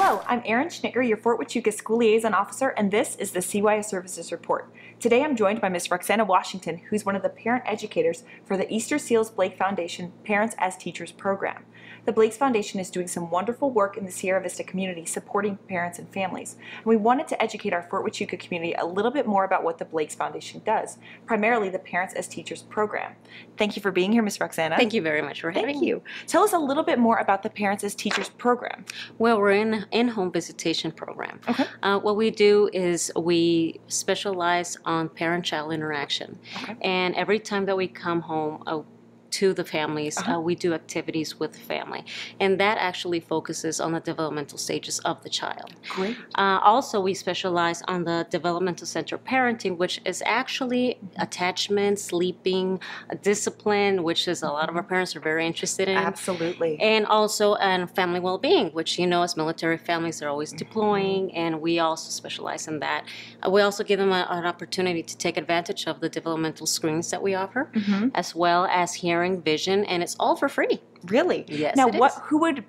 Hello, I'm Erin Schnicker, your Fort Huachuca School Liaison Officer, and this is the CYS Services Report. Today I'm joined by Ms. Roxana Washington, who's one of the parent educators for the Easter Seals Blake Foundation Parents as Teachers program. The Blake's Foundation is doing some wonderful work in the Sierra Vista community supporting parents and families. And we wanted to educate our Fort Huachuca community a little bit more about what the Blake's Foundation does, primarily the Parents as Teachers program. Thank you for being here, Ms. Roxana. Thank you very much for having me. Thank you. Tell us a little bit more about the Parents as Teachers program. Well, we're in in-home visitation program. Okay. What we do is we specialize on parent-child interaction. Okay. And every time that we come home to the families, we do activities with the family. And that actually focuses on the developmental stages of the child. Great. Also, we specialize on the developmental center parenting, which is actually attachment, sleeping, discipline, which is a lot of our parents are very interested in. Absolutely. And also family well-being, which, you know, as military families, they're always deploying, and we also specialize in that. We also give them an opportunity to take advantage of the developmental screenings that we offer, as well as hearing, vision, and it's all for free. Really? Yes. Now, it is. who would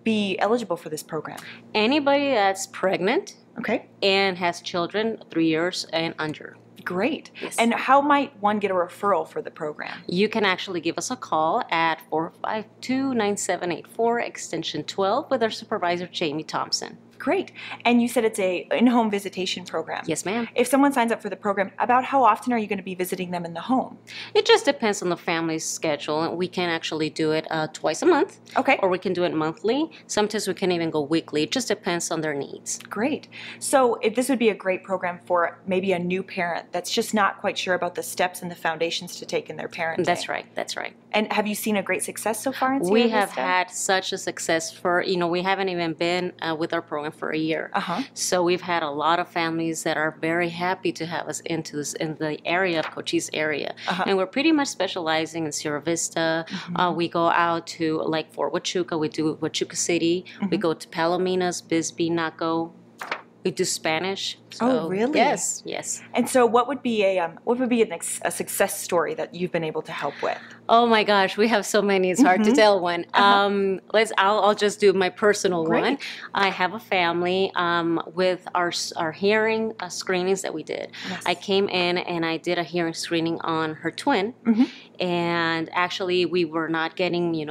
be eligible for this program? Anybody that's pregnant, Okay. and has children 3 years and under. Great. Yes. And how might one get a referral for the program? You can actually give us a call at 452-9784 extension 12 with our supervisor, Jamie Thompson. Great. And you said it's a in-home visitation program. Yes, ma'am. If someone signs up for the program, about how often are you going to be visiting them in the home? It just depends on the family's schedule. We can actually do it twice a month. Okay. Or we can do it monthly. Sometimes we can even go weekly. It just depends on their needs. Great. So if this would be a great program for maybe a new parent that's just not quite sure about the steps and the foundations to take in their parenting. That's right. That's right. And have you seen a great success so far in Sierra We have Vista? had such a success for, we haven't even been with our program for a year. So we've had a lot of families that are very happy to have us in the area of Cochise area. And we're pretty much specializing in Sierra Vista. We go out to like Fort Huachuca. We do Huachuca City. We go to Palominas, Bisbee, Naco. We do Spanish. So, oh, really? Yes, yes. And so, what would be a success story that you've been able to help with? Oh my gosh, we have so many. It's hard to tell one. I'll just do my personal one. I have a family with our hearing screenings that we did. Yes. I came in and I did a hearing screening on her twin, and actually we were not getting, the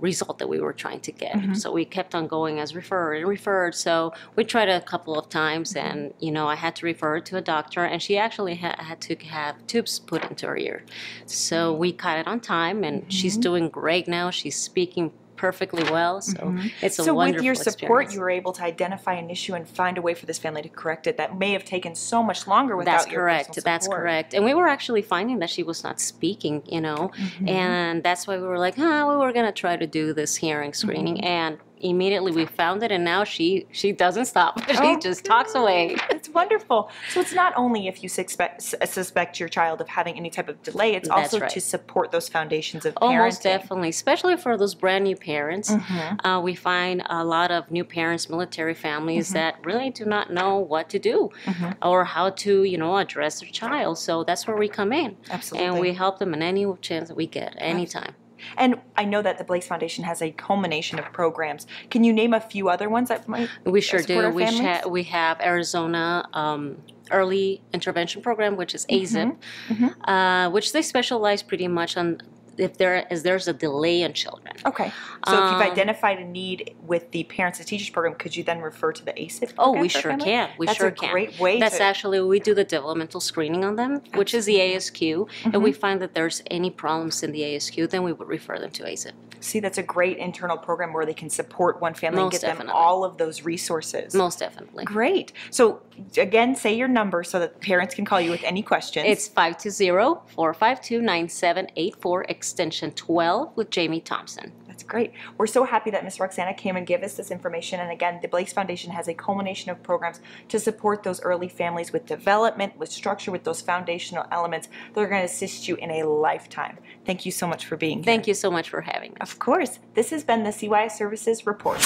result that we were trying to get. So we kept on going as referred. So we tried a couple of times, and I had to refer her to a doctor, and she actually had to have tubes put into her ear. So we caught it on time, and she's doing great now. She's speaking perfectly well, so it's a wonderful with your support, experience. you were able to identify an issue and find a way for this family to correct it that may have taken so much longer without your personal support. That's correct. And we were actually finding that she was not speaking, and that's why we were like, we were going to try to do this hearing screening, and immediately we found it, and now she doesn't stop. She just talks away. It's wonderful. So it's not only if you suspect your child of having any type of delay, it's also to support those foundations of parenting. Oh, most definitely, especially for those brand new parents. We find a lot of new parents, military families that really do not know what to do or how to, address their child. So that's where we come in. Absolutely. And we help them in any chance that we get, anytime. And I know that the Blake's Foundation has a culmination of programs. Can you name a few other ones that might We sure support do. our families? We have Arizona Early Intervention Program, which is AZIP, which they specialize pretty much on if there's a delay in children. Okay. So if you've identified a need with the Parents as Teachers program, could you then refer to the ASIP program? Oh, we sure can. That's a great way That's actually, we do the developmental screening on them, which is the ASQ, and we find that there's any problems in the ASQ, then we would refer them to ASIP. See, that's a great internal program where they can support one family and get them definitely. all of those resources. Most definitely. Great. So again, say your number so that parents can call you with any questions. It's 520-452-9784, extension 12 with Jamie Thompson. That's great. We're so happy that Ms. Roxana came and gave us this information. And again, the Blake's Foundation has a culmination of programs to support those early families with development, with structure, with those foundational elements that are going to assist you in a lifetime. Thank you so much for being here. Thank you so much for having me. Of course. This has been the CYS Services Report.